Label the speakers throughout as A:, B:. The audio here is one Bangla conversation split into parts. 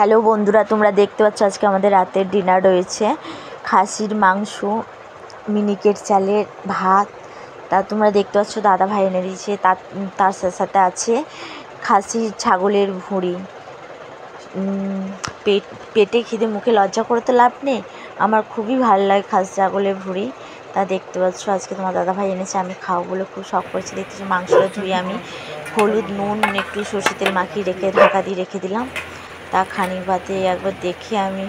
A: হ্যালো বন্ধুরা, তোমরা দেখতে পাচ্ছ আজকে আমাদের রাতের ডিনার রয়েছে খাসির মাংস, মিনিকেট চালের ভাত। তা তোমরা দেখতে পাচ্ছ দাদা ভাই এনে দিয়েছে, তার সাথে আছে খাসির ছাগলের ভুঁড়ি। পেটে খিদে মুখে লজ্জা করে তো লাভ নেই, আমার খুবই ভালো লাগে খাসি ছাগলের ভুঁড়ি। তা দেখতে পাচ্ছ আজকে তোমার দাদা ভাই এনেছে, আমি খাও বলে খুব শখ করেছি। দেখতেছি মাংসটা ধুয়ে আমি হলুদ নুন একটু সর্ষে তেল মাখিয়ে ঢাকা দিয়ে রেখে দিলাম। তা খানিক বাদে একবার দেখে আমি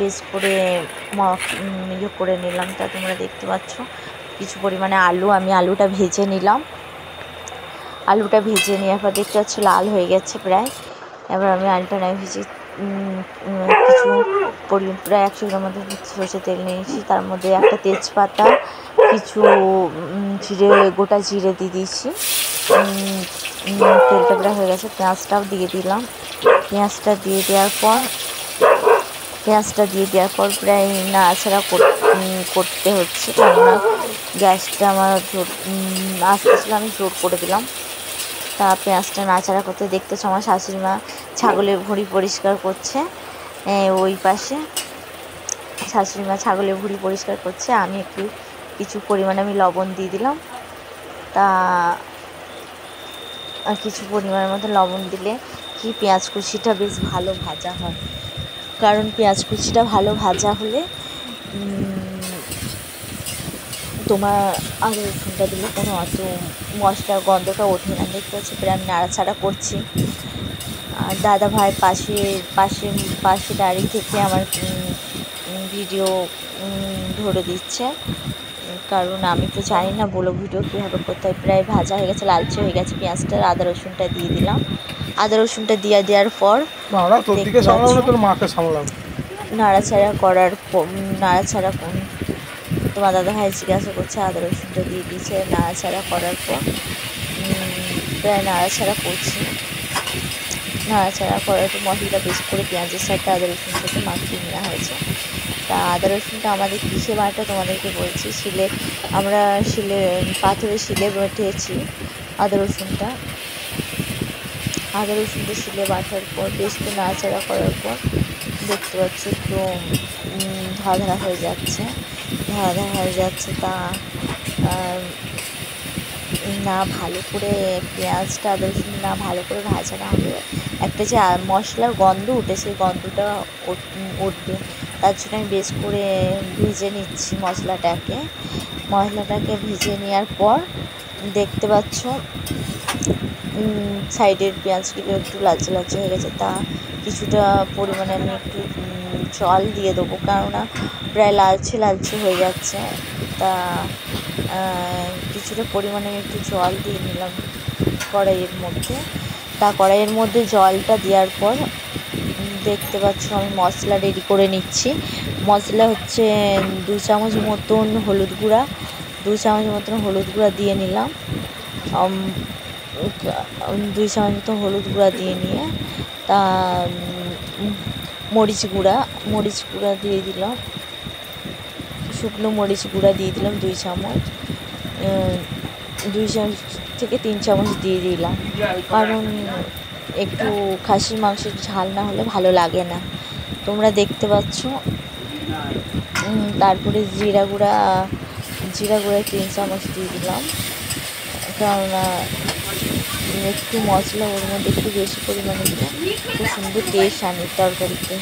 A: বেশ করে ইয়ে করে নিলাম। তা তোমরা দেখতে পাচ্ছ কিছু পরিমাণে আমি আলুটা ভেজে নিলাম। আলুটা ভেজে নেওয়ার পর দেখতে পাচ্ছ লাল হয়ে গেছে প্রায়। এবার আমি আলুটা ভেজে কিছু প্রায় 100 গ্রাম মতো সর্ষে তেল নিয়েছি, তার মধ্যে একটা তেজপাতা, কিছু গোটা জিরে দিয়ে দিয়েছি। তেলটা প্রায় হয়ে গেছে, পেঁয়াজটাও দিয়ে দিলাম। পেঁয়াজটা দিয়ে দেওয়ার পর প্রায় নাড়াচাড়া করতে হচ্ছে, কেননা গ্যাসটা আমার আস্তে আস্তে আমি জোর করে দিলাম। তা পেঁয়াজটা নাড়াচাড়া করতে দেখতেছ আমার শাশুড়ি মা ছাগলের ভুঁড়ি পরিষ্কার করছে। ওই পাশে শাশুড়ি মা ছাগলের ভুঁড়ি পরিষ্কার করছে, আমি কিছু পরিমাণে আমি লবণ দিয়ে দিলাম। তা কিছু পরিমাণের মতো লবণ দিলে কি পেঁয়াজ কুচিটা বেশ ভালো ভাজা হয়, কারণ পেঁয়াজ কুচিটা ভালো ভাজা হলে তোমার আদা রসুনটা দিলে কোনো অত মশলার গন্ধটা ওঠে না। দেখতে পাচ্ছি প্রায় আমি নাড়াচাড়া করছি, আর দাদা ভাই পাশে দাঁড়িয়ে থেকে আমার ভিডিও ধরে দিচ্ছে, কারণ আমি তো জানি না বলো ভিডিও কীভাবে করতে হয়। প্রায় ভাজা হয়ে গেছে, লালচে হয়ে গেছে পেঁয়াজটা। আদা রসুনটা দিয়ে দিলাম। আদা রসুনটা দেওয়ার পর নাড়াচাড়া করার তোমার দাদা ভাই জিজ্ঞাসা করছে, আদা রসুনটা দিয়ে দিয়েছে। নাড়াচাড়া করার পর প্রায় নাড়াচাড়া করছি। নাড়াচাড়া করার পর মশলাটা বেশ করে পেঁয়াজের সাথে আদা রসুন সাথে মাখিয়ে নেওয়া হয়েছে। তা আদা রসুনটা আমাদের কিসে বাটা তোমাদেরকে বলছি, আমরা পাথরের শিলে বেটেছি আদা রসুনটা শিলে বাটার পর বেশ করে নাড়াচাড়া করার পর দেখতে পাচ্ছি একটু ধারা হয়ে যাচ্ছে। তা না ভালো করে পেঁয়াজটা আদা রসুন না ভালো করে ভাজা না হলে একটা যে মশলার গন্ধ উঠে, সেই গন্ধটা উঠবে। তার জন্য আমি বেশ করে ভেজে নিচ্ছি মশলাটাকে ভেজে নেওয়ার পর দেখতে পাচ্ছ সাইডের পেঁয়াজগুলো একটু লালচে হয়ে গেছে। তা কিছুটা পরিমাণে আমি একটু জল দিয়ে দেবো, কেননা প্রায় লালচে হয়ে যাচ্ছে। তা কিছুটা পরিমাণে আমি একটু জল দিয়ে নিলাম কড়াইয়ের মধ্যে। তা কড়াইয়ের মধ্যে জলটা দেওয়ার পর দেখতে পাচ্ছ আমি মশলা রেডি করে নিচ্ছি। মশলা হচ্ছে 2 চামচ মতন হলুদ গুঁড়া দিয়ে নিলাম। 2 চামচ মতো হলুদ গুঁড়া দিয়ে নিয়ে তা মরিচ গুঁড়া দিয়ে দিলাম। শুকনো মরিচ গুঁড়া দিয়ে দিলাম 2 চামচ, 2 চামচ থেকে 3 চামচ দিয়ে দিলাম, কারণ একটু খাসির মাংসের ঝাল না হলে ভালো লাগে না। তোমরা দেখতে পাচ্ছ। তারপরে জিরা গুঁড়া 3 চামচ দিয়ে দিলাম, কেননা একটু মশলা ওর মধ্যে একটু বেশি পরিমাণে দিলে খুব সুন্দর টেস্ট আনে তরকারিতে।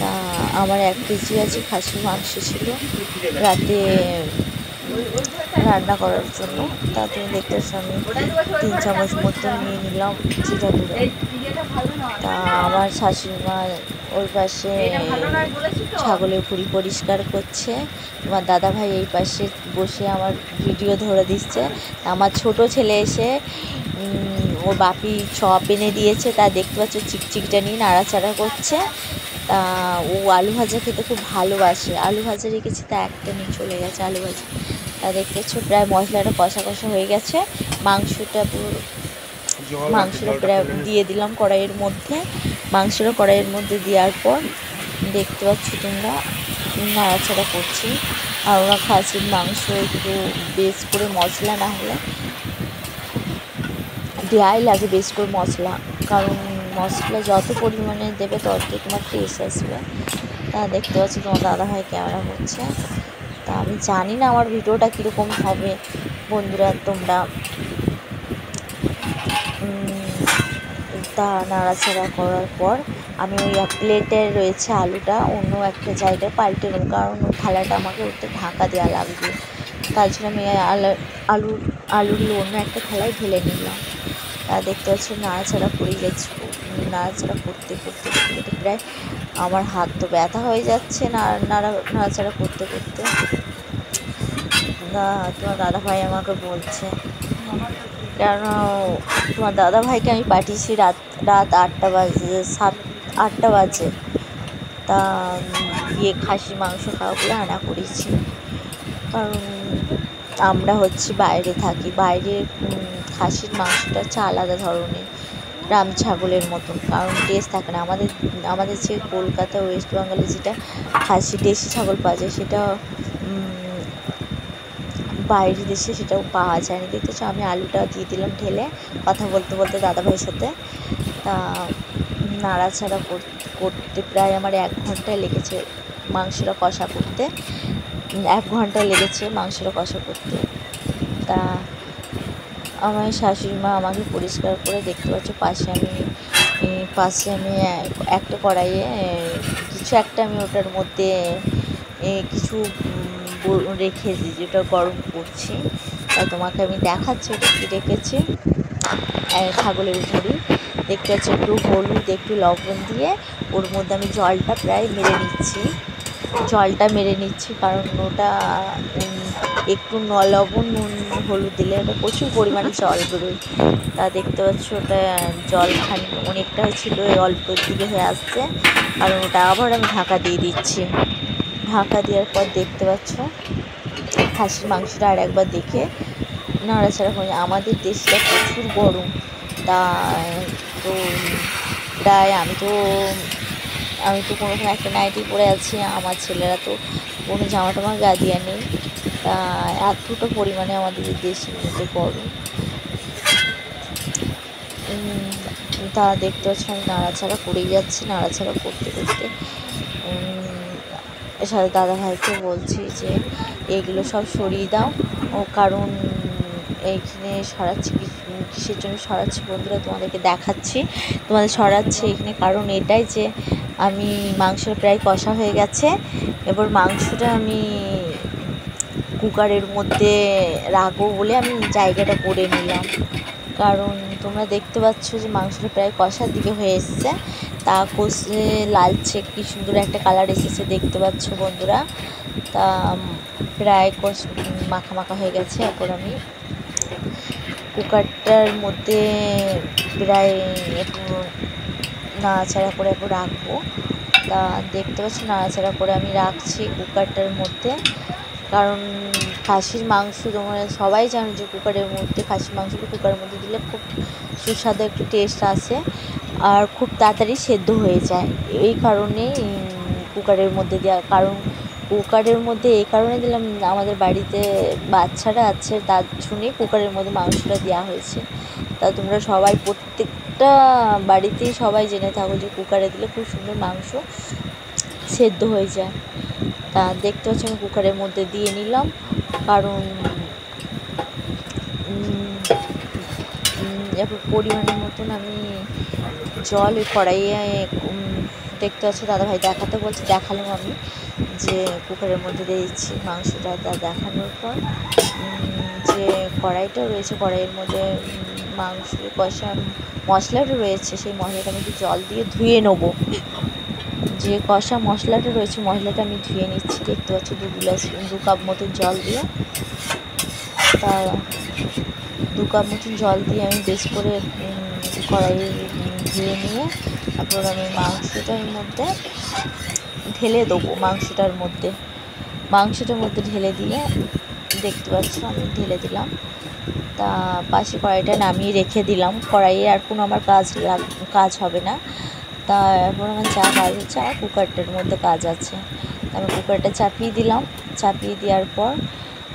A: তা আমার 1 কেজি আছে খাসির মাংস ছিল রাতে রান্না করার জন্য। তা তুমি দেখতে পাচ্ছ আমি 3 চামচ মতো নিয়ে নিলাম জিরা গুঁড়ো। তা আমার শাশুড়ি মা ওই পাশে ছাগলের ভুঁড়ি পরিষ্কার করছে, আমার দাদা ভাই এই পাশে বসে আমার ভিডিও ধরে দিচ্ছে। আমার ছোট ছেলে এসে ওর বাপি চপ এনে দিয়েছে, তা দেখতে পাচ্ছ চিকচিকটা নিয়ে নাড়াচাড়া করছে। তা ও আলু ভাজা খেতে খুব ভালোবাসে, আলু ভাজা রেখেছি, তা একটা নিয়ে চলে গেছে আলু ভাজা। তা দেখতে পাচ্ছ প্রায় মশলাটা কষা হয়ে গেছে। মাংসটা প্রায় দিয়ে দিলাম কড়াইয়ের মধ্যে দেওয়ার পর দেখতে পাচ্ছ তোমরা নাড়াচাড়া করছি। আর ওরা খাসির মাংস একটু বেশ করে মশলা না হলে দেওয়াই লাগে বেশ করে মশলা, কারণ মশলা যত পরিমাণে দেবে তত তোমার টেস্ট আসবে। তা দেখতে পাচ্ছি তোমার দাদাভাই ক্যামেরা করছে। তা আমি জানি না আমার ভিডিওটা কীরকম হবে বন্ধুরা, তোমরা তা নাড়াচাড়া করার পর আমি ওই প্লেটে রয়েছে আলুটা অন্য একটা জায়গায় পাল্টে নেব, কারণ ওই থালাটা আমাকে ওতে ঢাকা দেওয়া লাগবে। তার জন্য আমি আলুগুলো অন্য একটা থালায় ঢেলে নিলাম। তা দেখতে পাচ্ছি নাড়াচাড়া করেই যাচ্ছি, নাড়াচাড়া করতে করতে করতে প্রায় আমার হাত তো ব্যথা হয়ে যাচ্ছে নাড়াচাড়া করতে করতে। তোমার দাদাভাই আমাকে বলছে, কারণ তোমার দাদাভাইকে আমি পাঠিয়েছি রাত 8টা বাজে, 8টা বাজে। তা গিয়ে খাসির মাংস খাওয়া বলে আনা করেছি, কারণ আমরা হচ্ছে বাইরে থাকি, বাইরে খাসির মাংসটা হচ্ছে আলাদা ধরনের, রাম ছাগলের মতন, কারণ টেস্ট থাকে না। আমাদের যে কলকাতা ওয়েস্ট বেঙ্গলে যেটা খাসি দেশি ছাগল পাওয়া যায়, সেটা বাইরের দেশে সেটাও পাওয়া যায় না। দেখতেছো আমি আলুটা দিয়ে দিলাম ঢেলে, কথা বলতে বলতে দাদাভাইয়ের সাথে। তা নাড়াচাড়া করতে প্রায় আমার 1 ঘন্টা লেগেছে মাংসটা কষা করতে, 1 ঘন্টা লেগেছে মাংসটা কষা করতে। তা আমার শাশুড়ি মা আমাকে পরিষ্কার করে, দেখতে পাচ্ছ পাশে আমি একটা কড়াইয়ে কিছু একটা আমি ওটার মধ্যে কিছু রেখে দিই, যেটা গরম করছি। তা তোমাকে আমি দেখাচ্ছি ওটা কী রেখেছি। ছাগলের ভুঁড়ি দেখতে পাচ্ছি, একটু হলুদ একটু লবণ দিয়ে ওর মধ্যে আমি জলটা প্রায় মেরে নিচ্ছি, কারণ ওটা একটু লবণ নুন হলুদ দিলে ওটা প্রচুর পরিমাণে জল বেরোয়। তা দেখতে পাচ্ছ ওটা জল অনেকটা ছিল, অল্প দিকে হয়ে আসছে, কারণ ওটা আবার আমি ঢাকা দিয়ে দিচ্ছি। ঢাকা দেওয়ার পর দেখতে পাচ্ছ খাসির মাংসটা আর একবার দেখে নাড়াচাড়া করে। আমাদের দেশটা প্রচুর গরম, তা তো প্রায় আমি তো কোনো একটা নাইটি পরে আছি, আমার ছেলেরা তো কোনো জামা টামা গা দিয়ে নেই। তা এতটা পরিমাণে আমাদের দেশের মধ্যে গরম। তা দেখতে পাচ্ছ আমি নাড়াচাড়া করেই যাচ্ছি, নাড়াচাড়া করতে করতে সাথে দাদাভাইকে বলছি যে এগুলো সব সরিয়ে দাও, কারণ এইখানে সরাচ্ছি কিসের জন্য সরাচ্ছি বন্ধুরা, তোমাদেরকে দেখাচ্ছি। সরাচ্ছি এখানে কারণ এটাই যে আমি মাংসটা প্রায় কষা হয়ে গেছে, এবার মাংসটা আমি কুকারের মধ্যে রাখবো বলে আমি জায়গাটা করে নিলাম, কারণ তোমরা দেখতে পাচ্ছ যে মাংসটা প্রায় কষার দিকে হয়ে এসছে। তা কষে লালচে কি সুন্দর একটা কালার এসেছে দেখতে পাচ্ছ বন্ধুরা। তা প্রায় মাখা মাখা হয়ে গেছে। এখন আমি কুকারটার মধ্যে প্রায় একটু নাড়াচাড়া করে একটু রাখবো। তা দেখতে পাচ্ছি নাড়াচাড়া করে আমি রাখছি কুকারটার মধ্যে, কারণ খাসির মাংস তোমরা সবাই জানো যে খাসির মাংসটা কুকারের মধ্যে দিলে খুব সুস্বাদু একটু টেস্ট আসে, আর খুব তাড়াতাড়ি সেদ্ধ হয়ে যায়। এই কারণেই কুকারের মধ্যে দেওয়া, কারণ কুকারের মধ্যে এই কারণে দিলাম, আমাদের বাড়িতে বাচ্চারা আছে তার জন্যই কুকারের মধ্যে মাংসটা দেওয়া হয়েছে। তা তোমরা সবাই প্রত্যেকটা বাড়িতেই সবাই জেনে থাকো যে কুকারে দিলে খুব সুন্দর মাংস সেদ্ধ হয়ে যায়। তা দেখতে পাচ্ছি আমি কুকারের মধ্যে দিয়ে নিলাম, কারণ এরপর পরিমাণের মতন আমি জল ওই কড়াইয়ে দেখতে পাচ্ছি দাদাভাই দেখাতে বলছে, দেখালাম আমি যে কুকারের মধ্যে দিয়েছি মাংসটা। তা দেখানোর পর যে কড়াইটা রয়েছে, কড়াইয়ের মধ্যে মাংস কষা মশলাটা রয়েছে, সেই মশলাটা আমি একটু জল দিয়ে ধুয়ে নেবো। যে কষা মশলাটা রয়েছে মশলাটা আমি ধুয়ে নিচ্ছি, দেখতে পাচ্ছি 2 কাপ মতন জল দিয়ে। তা 2 কাপ মতন জল দিয়ে আমি বেশ করে কড়াই ধুয়ে নিয়ে তারপর আমি মাংসটার মধ্যে ঢেলে দেবো। মাংসটার মধ্যে ঢেলে দিয়ে দেখতে পাচ্ছ আমি ঢেলে দিলাম। তা পাশে কড়াইটা নামিয়ে রেখে দিলাম, কড়াইয়ে আর কোনো আমার কাজ হবে না। তা এরপর আমার যা কাজ হচ্ছে আমার কুকারটার মধ্যে কাজ আছে। আমি কুকারটা চাপিয়ে দিলাম, চাপিয়ে দেওয়ার পর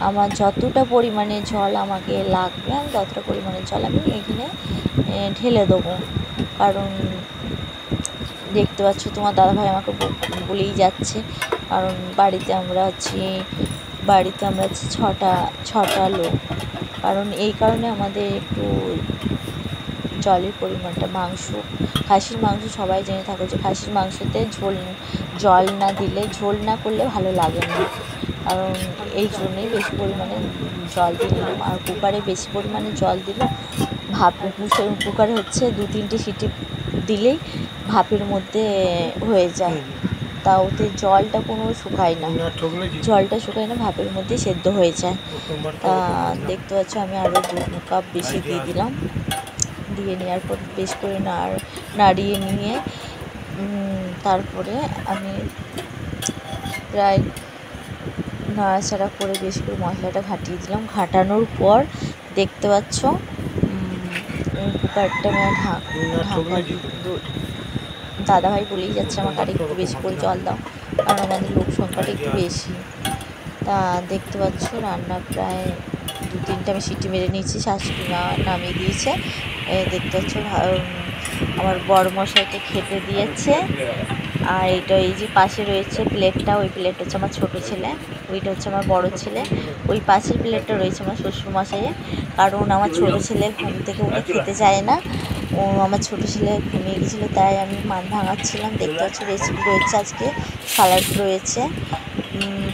A: আমার যতটা পরিমাণে জল আমাকে লাগবে আমি ততটা পরিমাণে জল আমি এখানে ঢেলে দেবো, কারণ দেখতে পাচ্ছ তোমার দাদাভাই আমাকে বলেই যাচ্ছে, কারণ বাড়িতে আমরা আছি ছটা লোক, কারণ এই কারণে আমাদের একটু জলের পরিমাণটা, খাসির মাংস সবাই জেনে থাকো যে খাসির মাংসতে জল না দিলে, ঝোল না করলে ভালো লাগে না, কারণ এই জন্যই বেশি পরিমাণে জল দিয়ে নিলাম। আর কুকারে বেশি পরিমাণে জল দিলে কুকারে হচ্ছে 2-3টে সিটি দিলেই ভাপের মধ্যে হয়ে যায়, তা ওতে জলটা কোনো শুকায় না, ভাপের মধ্যে সেদ্ধ হয়ে যায়। তা দেখতে পাচ্ছ আমি আরও 2 কাপ বেশি দিয়ে দিলাম, দিয়ে নেওয়ার পর বেশ করে নাড়িয়ে নিয়ে তারপরে আমি প্রায় নাড়াচাড়া করে বেশ করে মশলাটা ঘাটিয়ে দিলাম। ঘাটানোর পর দেখতে পাচ্ছ কুকারটা ঢাকা দাদাভাই বলেই যাচ্ছে আমাকে আর একটু বেশি করে জল দাও, কারণ আমাদের লোক সংখ্যাটা একটু বেশি। তা দেখতে পাচ্ছ রান্না প্রায় 2-3টে আমি সিটি মেরে নিয়েছি, শাশুড়ি মা নামিয়ে দিয়েছে। দেখতে পাচ্ছ আমার বড় মশাইকে খেতে দিয়েছে। আর এটা এই যে পাশে রয়েছে প্লেটটা, ওই প্লেট হচ্ছে আমার ছোটো ছেলে, ওইটা হচ্ছে আমার বড় ছেলে, ওই পাশের প্লেটটা রয়েছে আমার শ্বশুরমশাইয়ের, কারণ আমার ছোটো ছেলে ঘুম থেকে উঠে খেতে চায় না, আমার ছোটো ছেলে ঘুমিয়ে গেছিলো, তাই আমি মান ভাঙাচ্ছিলাম। দেখতে পাচ্ছি রেসিপি রয়েছে আজকে, স্যালাড রয়েছে,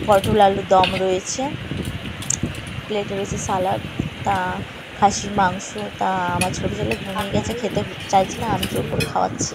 A: পটল আলুর দম রয়েছে, প্লেটে রয়েছে স্যালাড, তা খাসির মাংস। তা আমার ছোটো ছেলে ঘুমিয়ে গেছে, খেতে চাইছে না, আমি জোর করে খাওয়াচ্ছি।